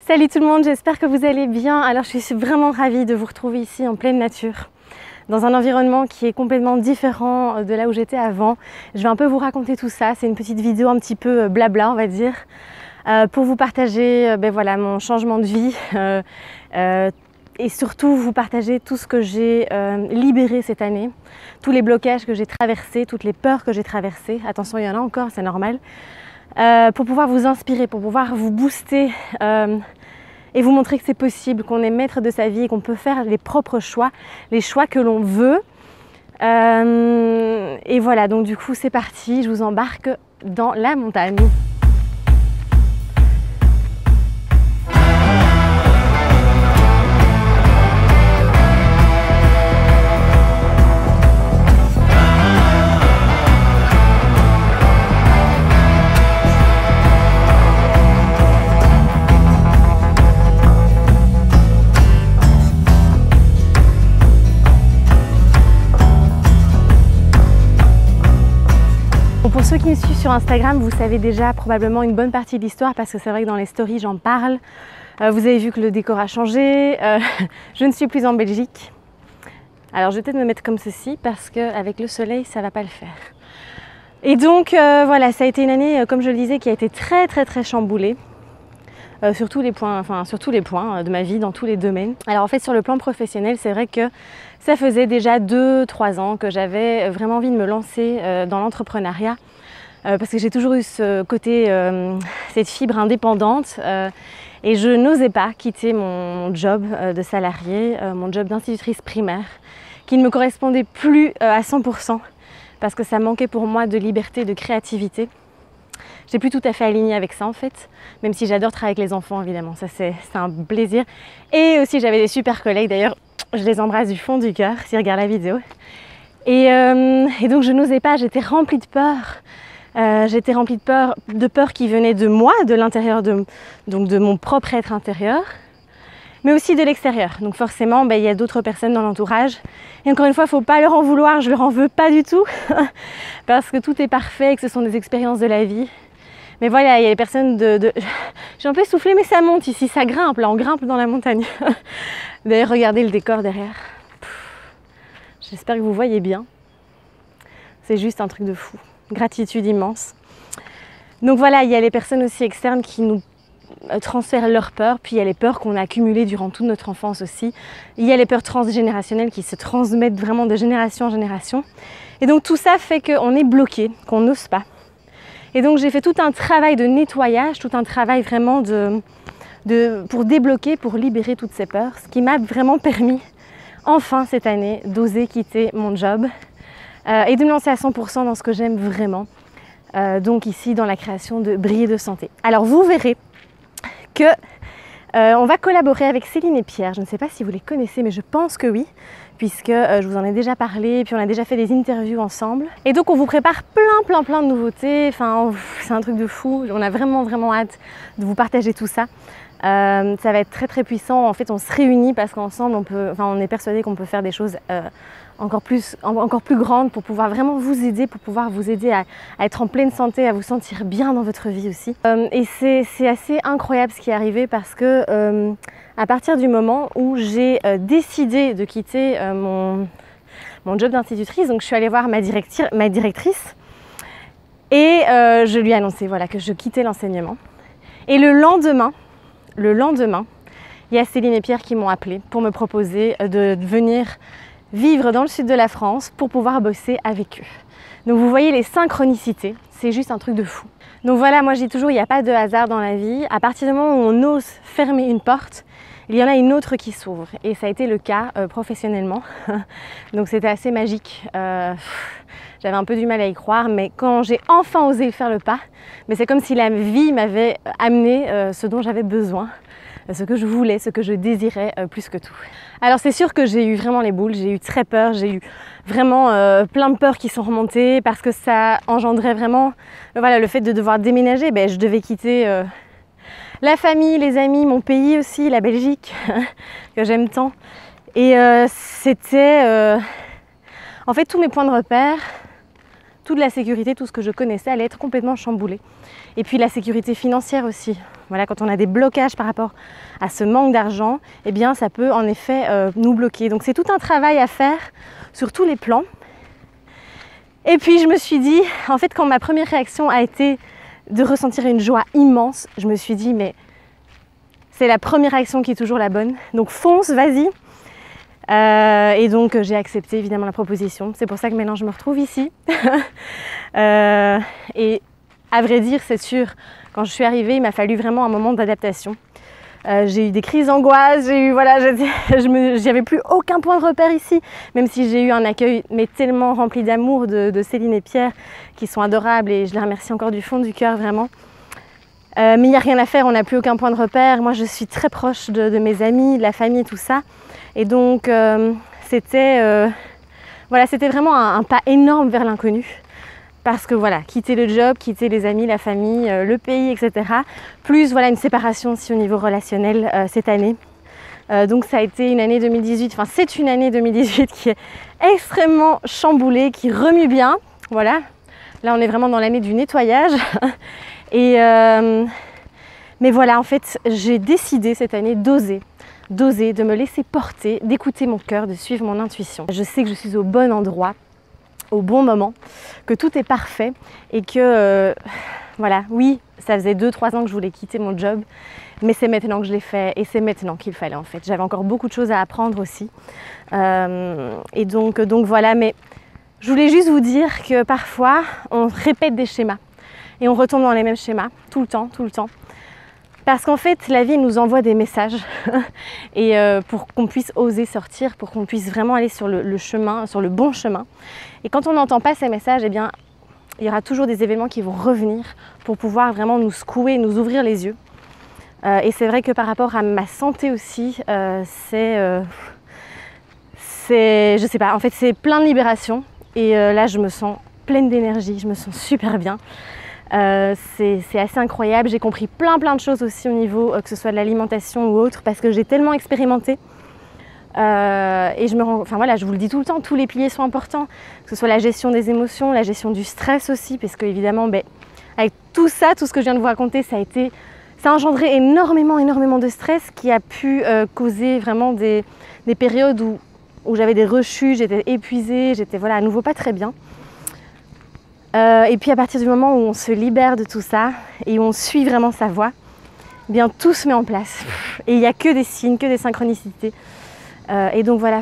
Salut tout le monde, j'espère que vous allez bien. Alors je suis vraiment ravie de vous retrouver ici en pleine nature, dans un environnement qui est complètement différent de là où j'étais avant. Je vais un peu vous raconter tout ça, c'est une petite vidéo un petit peu blabla on va dire, pour vous partager voilà, mon changement de vie et surtout vous partager tout ce que j'ai libéré cette année, tous les blocages que j'ai traversés, toutes les peurs que j'ai traversées. Attention, il y en a encore, c'est normal. Pour pouvoir vous inspirer, pour pouvoir vous booster et vous montrer que c'est possible, qu'on est maître de sa vie et qu'on peut faire les propres choix, les choix que l'on veut. Et voilà, donc du coup c'est parti, je vous embarque dans la montagne. Pour ceux qui me suivent sur Instagram, vous savez déjà probablement une bonne partie de l'histoire parce que c'est vrai que dans les stories j'en parle. Vous avez vu que le décor a changé, je ne suis plus en Belgique. Alors je vais peut-être me mettre comme ceci parce qu'avec le soleil ça va pas le faire. Et donc voilà, ça a été une année, comme je le disais, qui a été très chamboulée. Sur tous les points, de ma vie, dans tous les domaines. Alors en fait sur le plan professionnel, c'est vrai que ça faisait déjà 2-3 ans que j'avais vraiment envie de me lancer dans l'entrepreneuriat parce que j'ai toujours eu ce côté, cette fibre indépendante et je n'osais pas quitter mon job de salarié, mon job d'institutrice primaire qui ne me correspondait plus à 100% parce que ça manquait pour moi de liberté, de créativité. J'ai plus tout à fait aligné avec ça en fait, même si j'adore travailler avec les enfants évidemment, ça c'est un plaisir. Et aussi j'avais des super collègues, d'ailleurs je les embrasse du fond du cœur s'ils regardent la vidéo. Et donc je n'osais pas, j'étais remplie de peur. J'étais remplie de peur qui venait de moi, de l'intérieur, donc de mon propre être intérieur, mais aussi de l'extérieur. Donc forcément, il y a d'autres personnes dans l'entourage. Et encore une fois, il ne faut pas leur en vouloir, je leur en veux pas du tout, parce que tout est parfait et que ce sont des expériences de la vie. Mais voilà, il y a des personnes j'ai un peu soufflé, mais ça monte ici, ça grimpe, là on grimpe dans la montagne. D'ailleurs, regardez le décor derrière. J'espère que vous voyez bien. C'est juste un truc de fou. Gratitude immense. Donc voilà, il y a les personnes aussi externes qui nous transfèrent leurs peurs, puis il y a les peurs qu'on a accumulées durant toute notre enfance aussi. Il y a les peurs transgénérationnelles qui se transmettent vraiment de génération en génération. Et donc tout ça fait qu'on est bloqué, qu'on n'ose pas. Et donc j'ai fait tout un travail de nettoyage, tout un travail vraiment pour débloquer, pour libérer toutes ces peurs, ce qui m'a vraiment permis, enfin cette année, d'oser quitter mon job et de me lancer à 100% dans ce que j'aime vraiment, donc ici dans la création de Briller de Santé. Alors vous verrez que on va collaborer avec Céline et Pierre, je ne sais pas si vous les connaissez, mais je pense que oui, puisque je vous en ai déjà parlé, puis on a déjà fait des interviews ensemble. Et donc on vous prépare plein de nouveautés, enfin c'est un truc de fou, on a vraiment hâte de vous partager tout ça. Ça va être très puissant, en fait on se réunit parce qu'ensemble on est persuadé qu'on peut faire des choses encore plus grandes pour pouvoir vraiment vous aider, à être en pleine santé, à vous sentir bien dans votre vie aussi. Et c'est assez incroyable ce qui est arrivé parce que à partir du moment où j'ai décidé de quitter mon job d'institutrice, donc je suis allée voir ma directrice et je lui ai annoncé voilà, que je quittais l'enseignement. Et le lendemain, il y a Céline et Pierre qui m'ont appelée pour me proposer de venir vivre dans le sud de la France pour pouvoir bosser avec eux. Donc vous voyez les synchronicités, c'est juste un truc de fou. Donc voilà, moi je dis toujours, il n'y a pas de hasard dans la vie. À partir du moment où on ose fermer une porte, il y en a une autre qui s'ouvre. Et ça a été le cas professionnellement. Donc c'était assez magique. J'avais un peu du mal à y croire, mais quand j'ai enfin osé faire le pas, mais c'est comme si la vie m'avait amené ce dont j'avais besoin, ce que je voulais, ce que je désirais plus que tout. Alors c'est sûr que j'ai eu vraiment les boules, j'ai eu très peur, j'ai eu vraiment plein de peurs qui sont remontées parce que ça engendrait vraiment voilà, le fait de devoir déménager. Je devais quitter la famille, les amis, mon pays aussi, la Belgique, que j'aime tant. Et c'était en fait tous mes points de repère, toute la sécurité, tout ce que je connaissais allait être complètement chamboulé. Et puis la sécurité financière aussi. Voilà, quand on a des blocages par rapport à ce manque d'argent, eh bien ça peut en effet nous bloquer. Donc c'est tout un travail à faire sur tous les plans. Et puis je me suis dit, en fait quand ma première réaction a été de ressentir une joie immense, je me suis dit mais c'est la première réaction qui est toujours la bonne. Donc fonce, vas-y. Et donc j'ai accepté évidemment la proposition. C'est pour ça que maintenant je me retrouve ici. Et à vrai dire, c'est sûr, quand je suis arrivée, il m'a fallu vraiment un moment d'adaptation. J'ai eu des crises d'angoisse, j'avais plus aucun point de repère ici, même si j'ai eu un accueil mais tellement rempli d'amour de Céline et Pierre, qui sont adorables et je les remercie encore du fond du cœur vraiment. Mais il n'y a rien à faire, on n'a plus aucun point de repère. Moi je suis très proche de mes amis, de la famille, tout ça. Et donc c'était vraiment un pas énorme vers l'inconnu. Parce que voilà, quitter le job, quitter les amis, la famille, le pays, etc. Plus voilà une séparation aussi au niveau relationnel cette année. Donc ça a été une année 2018, enfin c'est une année 2018 qui est extrêmement chamboulée, qui remue bien. Voilà, là on est vraiment dans l'année du nettoyage. Mais voilà, en fait, j'ai décidé cette année d'oser, de me laisser porter, d'écouter mon cœur, de suivre mon intuition. Je sais que je suis au bon endroit, au bon moment, que tout est parfait et que, voilà, oui, ça faisait 2-3 ans que je voulais quitter mon job, mais c'est maintenant que je l'ai fait et c'est maintenant qu'il fallait en fait. J'avais encore beaucoup de choses à apprendre aussi. Et donc voilà, mais je voulais juste vous dire que parfois, on répète des schémas. Et on retombe dans les mêmes schémas, tout le temps. Parce qu'en fait, la vie nous envoie des messages et pour qu'on puisse oser sortir, pour qu'on puisse vraiment aller sur le chemin, sur le bon chemin. Et quand on n'entend pas ces messages, eh bien, il y aura toujours des événements qui vont revenir pour pouvoir vraiment nous secouer, nous ouvrir les yeux. Et c'est vrai que par rapport à ma santé aussi, je sais pas, en fait, c'est plein de libération. Et là, je me sens pleine d'énergie, je me sens super bien. C'est assez incroyable, j'ai compris plein de choses aussi au niveau que ce soit de l'alimentation ou autre parce que j'ai tellement expérimenté et je vous le dis tout le temps, tous les piliers sont importants, que ce soit la gestion des émotions, la gestion du stress aussi parce que évidemment avec tout ça, tout ce que je viens de vous raconter, ça a engendré énormément de stress qui a pu causer vraiment des périodes où j'avais des rechutes, j'étais épuisée, j'étais à nouveau pas très bien. Et puis à partir du moment où on se libère de tout ça et où on suit vraiment sa voie, eh bien tout se met en place. Et il n'y a que des signes, que des synchronicités. Et donc voilà,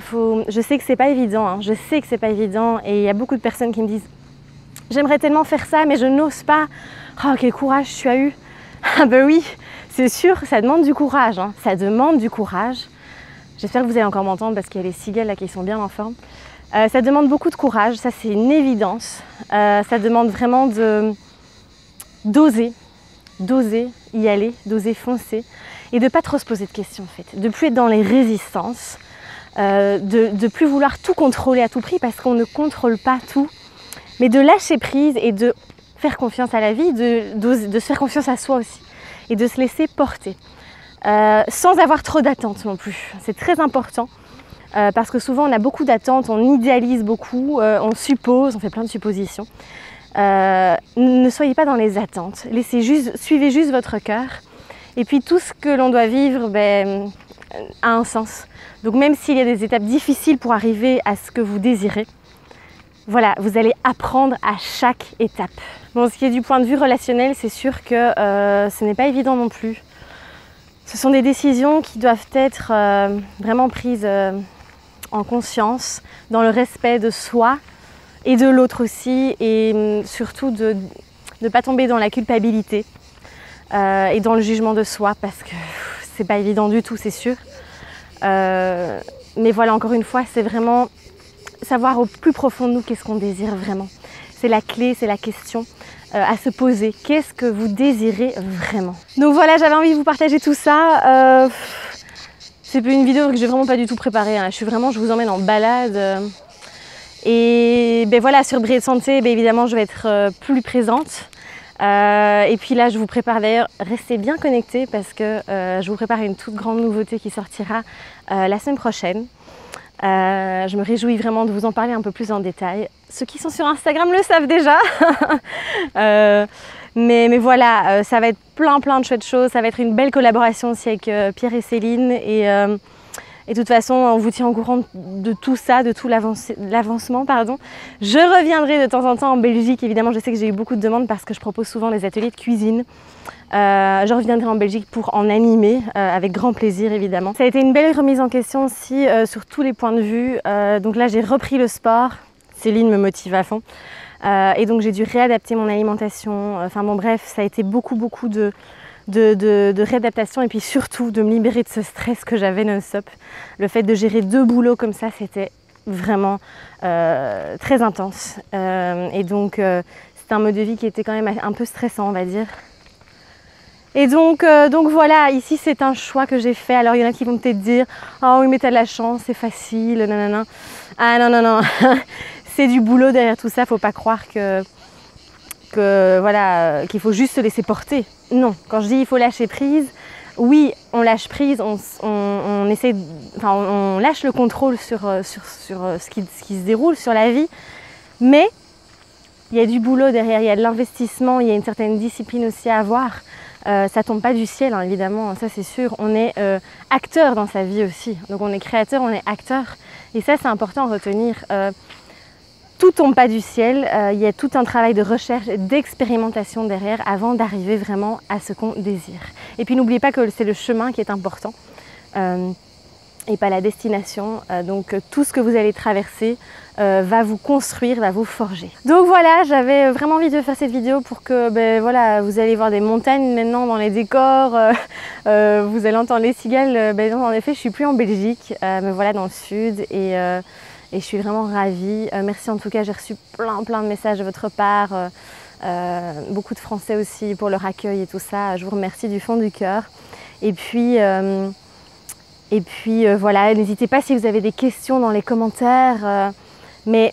je sais que c'est pas évident, hein, je sais que c'est pas évident et il y a beaucoup de personnes qui me disent j'aimerais tellement faire ça mais je n'ose pas. Oh quel courage tu as eu. Ah ben oui, c'est sûr, ça demande du courage, hein, ça demande du courage. J'espère que vous allez encore m'entendre parce qu'il y a les cigales là qui sont bien en forme. Ça demande beaucoup de courage, ça c'est une évidence. Ça demande vraiment d'oser y aller, d'oser foncer et de ne pas trop se poser de questions en fait. De ne plus être dans les résistances, de ne plus vouloir tout contrôler à tout prix parce qu'on ne contrôle pas tout. Mais de lâcher prise et de faire confiance à la vie, de se faire confiance à soi aussi et de se laisser porter. Sans avoir trop d'attentes non plus, c'est très important. Parce que souvent on a beaucoup d'attentes, on idéalise beaucoup, on suppose, on fait plein de suppositions. Ne soyez pas dans les attentes, suivez juste votre cœur. Et puis tout ce que l'on doit vivre a un sens. Donc même s'il y a des étapes difficiles pour arriver à ce que vous désirez, voilà, vous allez apprendre à chaque étape. Bon, ce qui est du point de vue relationnel, c'est sûr que ce n'est pas évident non plus. Ce sont des décisions qui doivent être vraiment prises en conscience, dans le respect de soi et de l'autre aussi, et surtout de ne pas tomber dans la culpabilité et dans le jugement de soi, parce que c'est pas évident du tout, c'est sûr. Mais voilà, encore une fois, c'est vraiment savoir au plus profond de nous qu'est-ce qu'on désire vraiment. C'est la clé, c'est la question à se poser. Qu'est-ce que vous désirez vraiment? Donc voilà, j'avais envie de vous partager tout ça. C'est une vidéo que j'ai vraiment pas du tout préparée, hein. Je vous emmène en balade. Et voilà, sur Briller de Santé, évidemment, je vais être plus présente. Et puis là, je vous prépare d'ailleurs, restez bien connectés parce que je vous prépare une toute grande nouveauté qui sortira la semaine prochaine. Je me réjouis vraiment de vous en parler un peu plus en détail. Ceux qui sont sur Instagram le savent déjà. Mais voilà, ça va être plein de chouettes choses. Ça va être une belle collaboration aussi avec Pierre et Céline. Et de toute façon, on vous tient au courant de tout ça, de tout l'avancement. Je reviendrai de temps en temps en Belgique. Évidemment, je sais que j'ai eu beaucoup de demandes parce que je propose souvent des ateliers de cuisine. Je reviendrai en Belgique pour en animer, avec grand plaisir évidemment. Ça a été une belle remise en question aussi sur tous les points de vue. Donc là, j'ai repris le sport. Céline me motive à fond. Et donc j'ai dû réadapter mon alimentation. Enfin bon bref, ça a été beaucoup de réadaptation et puis surtout de me libérer de ce stress que j'avais non-stop. Le fait de gérer 2 boulots comme ça, c'était vraiment très intense. Et donc c'était un mode de vie qui était quand même un peu stressant, on va dire. Et donc voilà, ici c'est un choix que j'ai fait. Alors il y en a qui vont peut-être dire « Oh oui mais t'as de la chance, c'est facile, nanana ». Ah non, c'est du boulot derrière tout ça, faut pas croire voilà, qu'il faut juste se laisser porter. Non, quand je dis il faut lâcher prise, oui, on lâche prise, on essaie, enfin, on lâche le contrôle sur ce qui se déroule, sur la vie, mais il y a du boulot derrière, il y a de l'investissement, il y a une certaine discipline aussi à avoir. Ça tombe pas du ciel, hein, évidemment, ça c'est sûr. On est acteur dans sa vie aussi, donc on est créateur, on est acteur, et ça c'est important à retenir. Tout tombe pas du ciel, il y a tout un travail de recherche et d'expérimentation derrière avant d'arriver vraiment à ce qu'on désire. Et puis n'oubliez pas que c'est le chemin qui est important et pas la destination. Donc tout ce que vous allez traverser va vous construire, va vous forger. Donc voilà, j'avais vraiment envie de faire cette vidéo pour que voilà, vous allez voir des montagnes maintenant dans les décors, vous allez entendre les cigales. En effet, je suis plus en Belgique, mais voilà, dans le sud. Et je suis vraiment ravie. Merci en tout cas, j'ai reçu plein de messages de votre part. Beaucoup de Français aussi pour leur accueil et tout ça. Je vous remercie du fond du cœur. Et puis voilà, n'hésitez pas si vous avez des questions dans les commentaires. Mais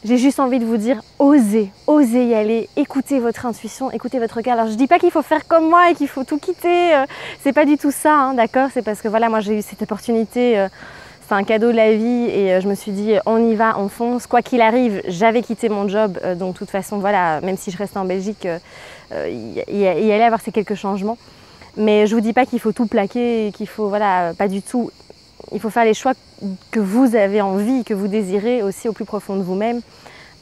j'ai juste envie de vous dire, osez y aller, écoutez votre intuition, écoutez votre cœur. Alors je dis pas qu'il faut faire comme moi et qu'il faut tout quitter. C'est pas du tout ça, hein, d'accord? C'est parce que voilà, moi j'ai eu cette opportunité. C'est un cadeau de la vie et je me suis dit on y va, on fonce. Quoi qu'il arrive, j'avais quitté mon job, donc de toute façon, voilà, même si je restais en Belgique, il allait avoir ces quelques changements. Mais je vous dis pas qu'il faut tout plaquer, qu'il faut, voilà, pas du tout. Il faut faire les choix que vous avez envie, que vous désirez aussi au plus profond de vous-même.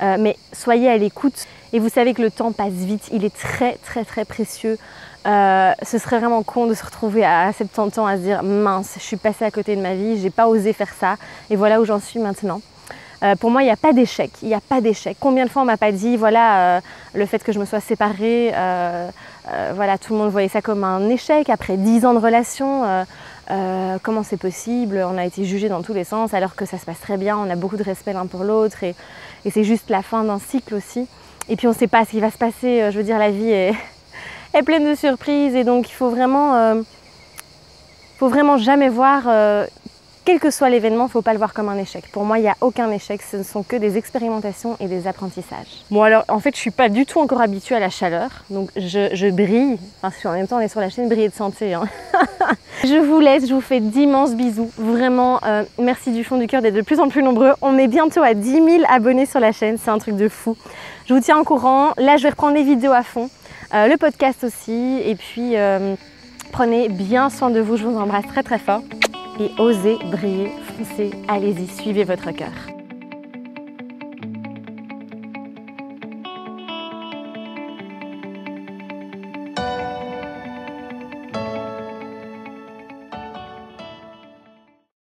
Mais soyez à l'écoute et vous savez que le temps passe vite, il est très précieux. Ce serait vraiment con de se retrouver à 70 ans à se dire mince, je suis passée à côté de ma vie, j'ai pas osé faire ça et voilà où j'en suis maintenant. Pour moi, il n'y a pas d'échec, il n'y a pas d'échec. Combien de fois on m'a pas dit voilà le fait que je me sois séparée, voilà, tout le monde voyait ça comme un échec après 10 ans de relation. Comment c'est possible? On a été jugés dans tous les sens alors que ça se passe très bien, on a beaucoup de respect l'un pour l'autre et c'est juste la fin d'un cycle aussi. Et puis on ne sait pas ce qui va se passer, je veux dire la vie est pleine de surprises et donc il faut vraiment jamais voir, quel que soit l'événement, il ne faut pas le voir comme un échec. Pour moi, il n'y a aucun échec, ce ne sont que des expérimentations et des apprentissages. Bon alors, en fait, je ne suis pas du tout encore habituée à la chaleur, donc je brille, enfin en même temps on est sur la chaîne Briller de Santé. Hein. Je vous laisse, je vous fais d'immenses bisous, vraiment, merci du fond du cœur d'être de plus en plus nombreux. On est bientôt à 10 000 abonnés sur la chaîne, c'est un truc de fou. Je vous tiens au courant, là je vais reprendre les vidéos à fond. Le podcast aussi, et puis prenez bien soin de vous, je vous embrasse très fort et osez briller, foncez, allez-y, suivez votre cœur.